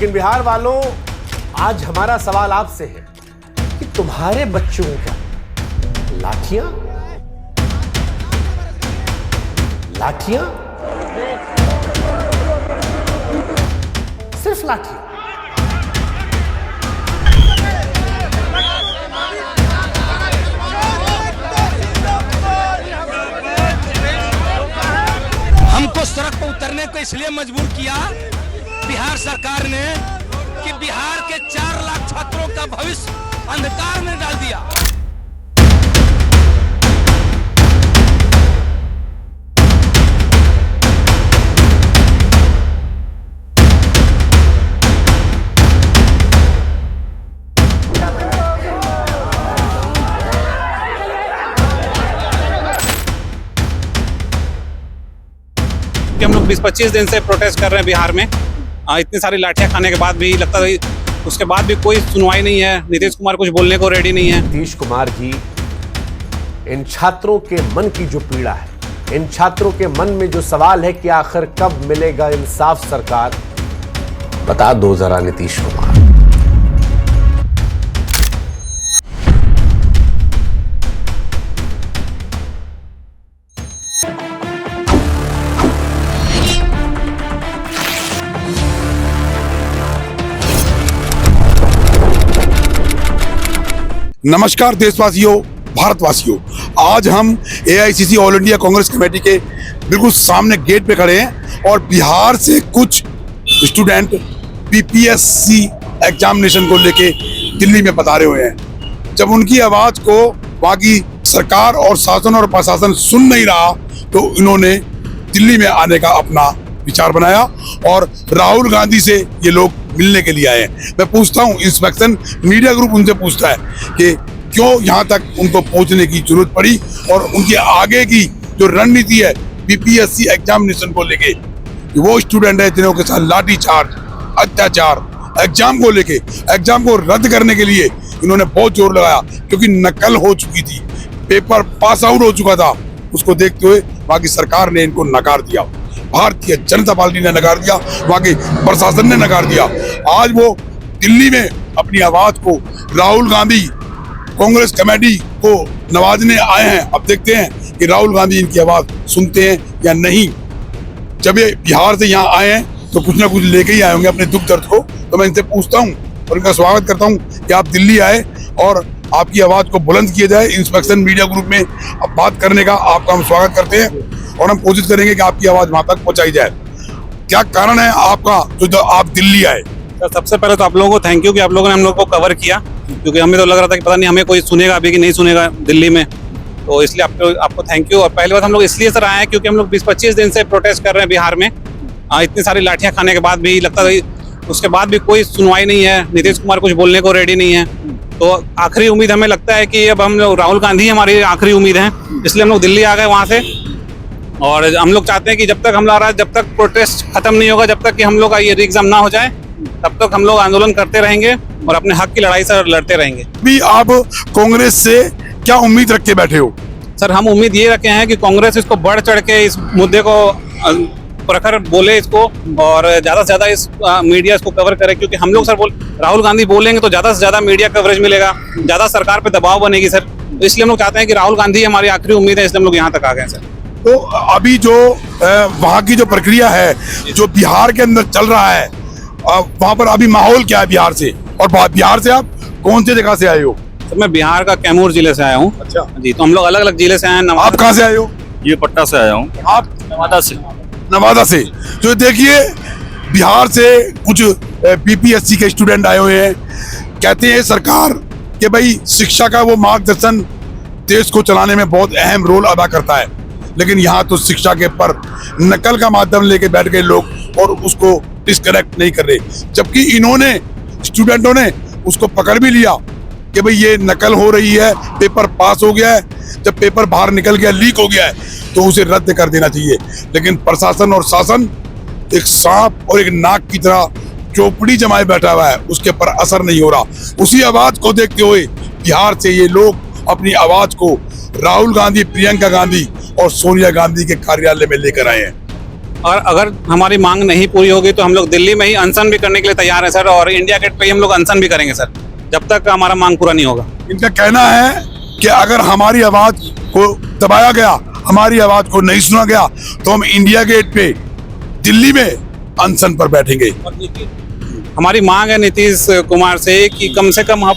लेकिन बिहार वालों, आज हमारा सवाल आपसे है कि तुम्हारे बच्चों का लाठियां लाठियां सिर्फ लाठियां। हमको सड़क पर उतरने को इसलिए मजबूर किया बिहार सरकार ने कि बिहार के 4 लाख छात्रों का भविष्य अंधकार में डाल दिया। कि हम लोग 20-25 दिन से प्रोटेस्ट कर रहे हैं बिहार में। इतनी सारी लाठियां खाने के बाद भी लगता है उसके बाद भी कोई सुनवाई नहीं है। नीतीश कुमार कुछ बोलने को रेडी नहीं है। नीतीश कुमार जी, इन छात्रों के मन की जो पीड़ा है, इन छात्रों के मन में जो सवाल है कि आखिर कब मिलेगा इंसाफ सरकार, बता दो जरा नीतीश कुमार। नमस्कार देशवासियों, भारतवासियों। आज हम AICC all India Congress committee के बिल्कुल सामने गेट पे खड़े हैं और बिहार से कुछ स्टूडेंट PPSC एग्जामिनेशन को लेके दिल्ली में पधारे हुए हैं। जब उनकी आवाज को वहाँ की सरकार और शासन और प्रशासन सुन नहीं रहा तो इन्होंने दिल्ली में आने का अपना विचार बनाया और राहुल गांधी से ये लोग मिलने के लिए आए हैं। मैं पूछता हूँ, इंस्पेक्शन मीडिया ग्रुप उनसे पूछता है कि क्यों यहाँ तक उनको पहुँचने की जरूरत पड़ी और उनके आगे की जो रणनीति है PPSC एग्जामिनेशन को लेके। वो स्टूडेंट है जिन्हों के साथ लाठी चार्ज, अत्याचार, एग्जाम को लेके, एग्जाम को रद्द करने के लिए इन्होंने बहुत जोर लगाया क्योंकि नकल हो चुकी थी, पेपर पास आउट हो चुका था। उसको देखते हुए वहाँ की सरकार ने इनको नकार दिया, भारतीय जनता पार्टी ने नकार दिया, वहाँ के प्रशासन ने नकार दिया। आज वो दिल्ली में अपनी आवाज को राहुल गांधी कांग्रेस कमेटी को नवाजने आए हैं। अब देखते हैं कि राहुल गांधी इनकी आवाज सुनते हैं या नहीं। जब ये बिहार से यहाँ आए हैं तो कुछ ना कुछ लेके ही आए होंगे अपने दुख दर्द को। तो मैं इनसे पूछता हूँ और इनका स्वागत करता हूँ कि आप दिल्ली आए और आपकी आवाज को बुलंद किया जाए। इंस्पेक्शन मीडिया ग्रुप में अब बात करने का आपका हम स्वागत करते हैं और हम कोशिश करेंगे कि आपकी आवाज वहां तक पहुंचाई जाए। क्या कारण है आपका जो आप दिल्ली आए? सबसे पहले तो आप लोगों को थैंक यू कि आप लोगों ने हम लोग को कवर किया, क्योंकि हमें तो लग रहा था कि पता नहीं हमें कोई सुनेगा अभी कि नहीं सुनेगा दिल्ली में। तो इसलिए आपको थैंक यू। और पहली बात हम लोग इसलिए सर आए हैं क्योंकि हम लोग 20-25 दिन से प्रोटेस्ट कर रहे हैं बिहार में। इतनी सारी लाठियां खाने के बाद भी लगता है उसके बाद भी कोई सुनवाई नहीं है। नीतीश कुमार कुछ बोलने को रेडी नहीं है। तो आखिरी उम्मीद हमें लगता है कि अब हम लोग राहुल गांधी हमारी आखिरी उम्मीद है, इसलिए हम लोग दिल्ली आ गए वहाँ से। और हम लोग चाहते हैं कि जब तक प्रोटेस्ट खत्म नहीं होगा, जब तक कि हम लोग का ये एग्जाम ना हो जाए, तब तक हम लोग आंदोलन करते रहेंगे और अपने हक की लड़ाई सर लड़ते रहेंगे। भी आप कांग्रेस से क्या उम्मीद रख के बैठे हो? सर हम उम्मीद ये रखे हैं कि कांग्रेस इसको बढ़ चढ़ के इस मुद्दे को प्रखर बोले इसको, और ज्यादा से ज्यादा इस मीडिया इसको कवर करे, क्योंकि हम लोग सर राहुल गांधी बोलेंगे तो ज्यादा से ज्यादा मीडिया कवरेज मिलेगा, ज्यादा सरकार पे दबाव बनेगी सर। तो इसलिए हम लोग चाहते हैं कि राहुल गांधी हमारी आखिरी उम्मीद है, इसलिए हम लोग यहाँ तक आ गए सर। तो अभी जो वहाँ की जो प्रक्रिया है, जो बिहार के अंदर चल रहा है, वहाँ पर अभी माहौल क्या है बिहार से? और बिहार से आप कौन सी जगह से आए हो? सर मैं बिहार का कैमूर जिले से आया हूँ। अच्छा जी, तो हम लोग अलग अलग जिले से आए हैं। आप कहाँ से आए हो? ये पटना से आया हूँ। आप नवादा से। नवादा से। तो देखिए, बिहार से कुछ PPSC के स्टूडेंट आए हुए हैं। कहते हैं सरकार कि भाई शिक्षा का वो मार्गदर्शन देश को चलाने में बहुत अहम रोल अदा करता है, लेकिन यहाँ तो शिक्षा के पर नकल का माध्यम लेके बैठ गए लोग और उसको डिस्कनेक्ट नहीं कर रहे, जबकि इन्होंने स्टूडेंटों ने उसको पकड़ भी लिया कि भाई ये नकल हो रही है, पेपर पास हो गया है। जब पेपर बाहर निकल गया, लीक हो गया है, तो उसे रद्द कर देना चाहिए। लेकिन प्रशासन और शासन एक सांप और एक नाक की तरह चौपड़ी जमाए बैठा हुआ है, उसके पर असर नहीं हो रहा। उसी आवाज को देखते हुए बिहार से ये लोग अपनी आवाज को राहुल गांधी, प्रियंका गांधी और सोनिया गांधी के कार्यालय में लेकर आए हैं। और अगर हमारी मांग नहीं पूरी होगी तो हम लोग दिल्ली में ही अनशन भी करने के लिए तैयार है सर, और इंडिया गेट पे ही हम लोग अनशन भी करेंगे सर, जब तक हमारा मांग पूरा नहीं होगा। इनका कहना है कि अगर हमारी आवाज को दबाया गया, हमारी आवाज को नहीं सुना गया, तो हम इंडिया गेट पे दिल्ली में अनशन पर बैठेंगे। हमारी मांग है नीतीश कुमार से कि कम से कम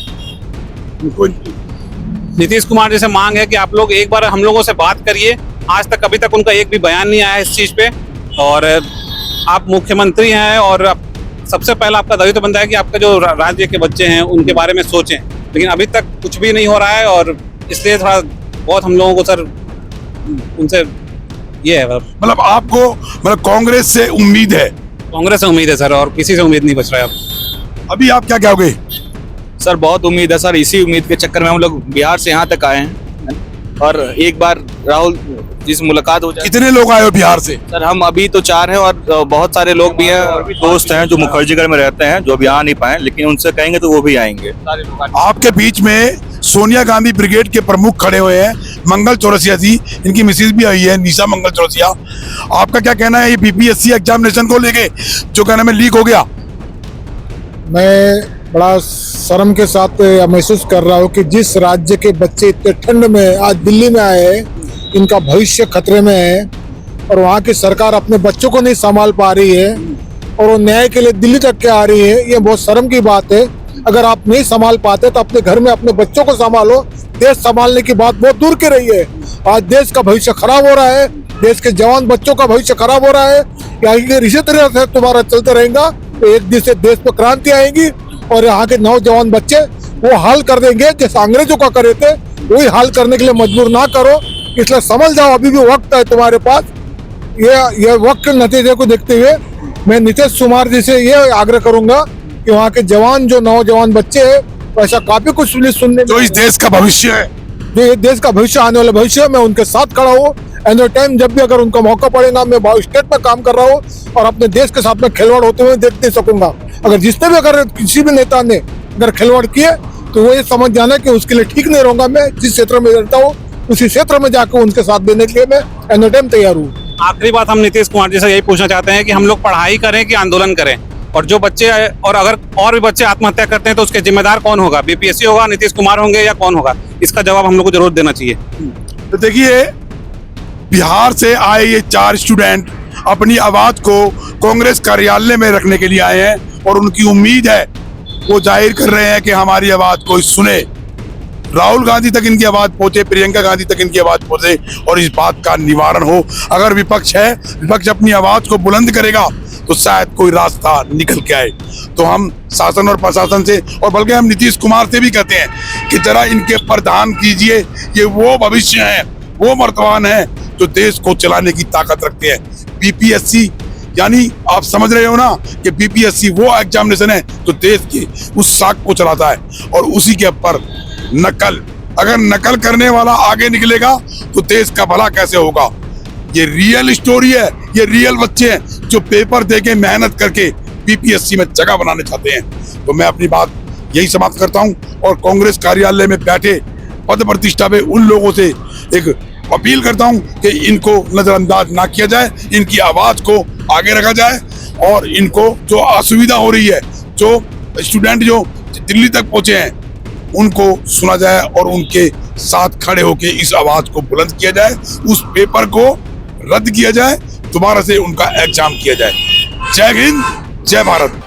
नीतीश कुमार जैसे मांग है कि आप लोग एक बार हम लोगों से बात करिए। आज तक अभी तक उनका एक भी बयान नहीं आया इस चीज़ पे, और आप मुख्यमंत्री हैं और सबसे पहला आपका दायित्व बनता है कि आपका जो राज्य के बच्चे हैं उनके बारे में सोचें, लेकिन अभी तक कुछ भी नहीं हो रहा है, और इसलिए थोड़ा बहुत हम लोगों को सर उनसे ये है मतलब आपको मतलब कांग्रेस से उम्मीद है? कांग्रेस से उम्मीद है सर, और किसी से उम्मीद नहीं बच रहा है अब। अभी आप क्या कहोगे? सर बहुत उम्मीद है सर, इसी उम्मीद के चक्कर में हम लोग बिहार से यहाँ तक आए हैं, और एक बार राहुल जी से मुलाकात हो जाए। कितने लोग आए हो बिहार से? सर हम अभी तो 4 हैं, और बहुत सारे लोग भी हैं, दोस्त हैं जो मुखर्जीगढ़ में रहते हैं, जो अभी आ नहीं पाए, लेकिन उनसे कहेंगे तो वो भी आएंगे। आपके बीच में सोनिया गांधी ब्रिगेड के प्रमुख खड़े हुए हैं, मंगल चौरसिया जी, इनकी मिसेज भी आई है, निशा मंगल चौरसिया। आपका क्या कहना है ये बीपीएससी एग्जामिनेशन को लेके जो कहना में लीक हो गया? मैं बड़ा शर्म के साथ महसूस कर रहा हूँ कि जिस राज्य के बच्चे इतने ठंड में आज दिल्ली में आए हैं, इनका भविष्य खतरे में है, और वहाँ की सरकार अपने बच्चों को नहीं संभाल पा रही है, और वो न्याय के लिए दिल्ली तक के आ रही है। ये बहुत शर्म की बात है। अगर आप नहीं संभाल पाते तो अपने घर में अपने बच्चों को संभालो। देश संभालने की बात बहुत दूर की रही है। आज देश का भविष्य खराब हो रहा है, देश के जवान बच्चों का भविष्य खराब हो रहा है। अगर इसी तरह से तुम्हारा चलते रहेगा तो एक दिन से देश में क्रांति आएगी, और यहाँ के नौजवान बच्चे वो हाल कर देंगे जैसे अंग्रेजों का करे थे, वही हाल करने के लिए मजबूर ना करो। इसलिए समझ जाओ, अभी भी वक्त है तुम्हारे पास। ये वक्त के नतीजे को देखते हुए मैं नीतीश कुमार जी से ये आग्रह करूंगा कि वहाँ के जवान जो नौजवान बच्चे हैं, ऐसा काफी कुछ सुनने जो इस देश का भविष्य है, जो ये देश का भविष्य, आने वाला भविष्य, मैं उनके साथ खड़ा हूँ। एंड टाइम जब भी अगर उनका मौका पड़ेगा, मैं स्टेट में काम कर रहा हूँ और अपने देश के साथ में खिलवाड़ होते हुए देख नहीं सकूंगा। अगर जिसने भी अगर किसी भी नेता ने अगर खिलवाड़ किए तो वो ये समझ जाना कि उसके लिए ठीक नहीं रहूंगा। मैं जिस क्षेत्र में रहता हूँ उसी क्षेत्र में जाकर उनके साथ देने के लिए मैं एनी टाइम तैयार हूँ। आखिरी बात हम नीतीश कुमार जी से यही पूछना चाहते हैं कि हम लोग पढ़ाई करें कि आंदोलन करें, और जो बच्चे और अगर और भी बच्चे आत्महत्या करते हैं तो उसके जिम्मेदार कौन होगा? बीपीएससी होगा, नीतीश कुमार होंगे, या कौन होगा? इसका जवाब हम लोग को जरूर देना चाहिए। तो देखिए, बिहार से आए ये 4 स्टूडेंट अपनी आवाज को कांग्रेस कार्यालय में रखने के लिए आए हैं, और उनकी उम्मीद है, वो जाहिर कर रहे हैं कि हमारी आवाज कोई सुने, राहुल गांधी तक इनकी आवाज पहुंचे, प्रियंका गांधी तक इनकी आवाज पहुंचे, और इस बात का निवारण हो। अगर विपक्ष है, विपक्ष अपनी आवाज को बुलंद करेगा तो शायद कोई रास्ता निकल के आए। तो हम शासन और प्रशासन से, और बल्कि हम नीतीश कुमार से भी कहते हैं कि जरा इनके पर ध्यान कीजिए। ये वो भविष्य है, वो वर्तमान है जो देश को चलाने की ताकत रखते हैं। बीपीएससी यानी आप समझ रहे हो ना कि बीपीएससी वो एग्जामिनेशन है जो देश के उस साख को चलाता है, और उसी के ऊपर नकल, अगर नकल करने वाला आगे निकलेगा तो देश का भला कैसे होगा? ये रियल स्टोरी है, ये रियल बच्चे हैं जो पेपर देके मेहनत करके बीपीएससी में जगह बनाने चाहते हैं। तो मैं अपनी बात यही समाप्त करता हूं, और कांग्रेस कार्यालय में बैठे पद प्रतिष्ठा पे उन लोगों से एक अपील करता हूं कि इनको नजरअंदाज ना किया जाए, इनकी आवाज को आगे रखा जाए, और इनको जो असुविधा हो रही है, जो स्टूडेंट जो दिल्ली तक पहुंचे हैं, उनको सुना जाए और उनके साथ खड़े होकर इस आवाज को बुलंद किया जाए, उस पेपर को रद्द किया जाए, दोबारा से उनका एग्जाम किया जाए। जय हिंद, जय भारत।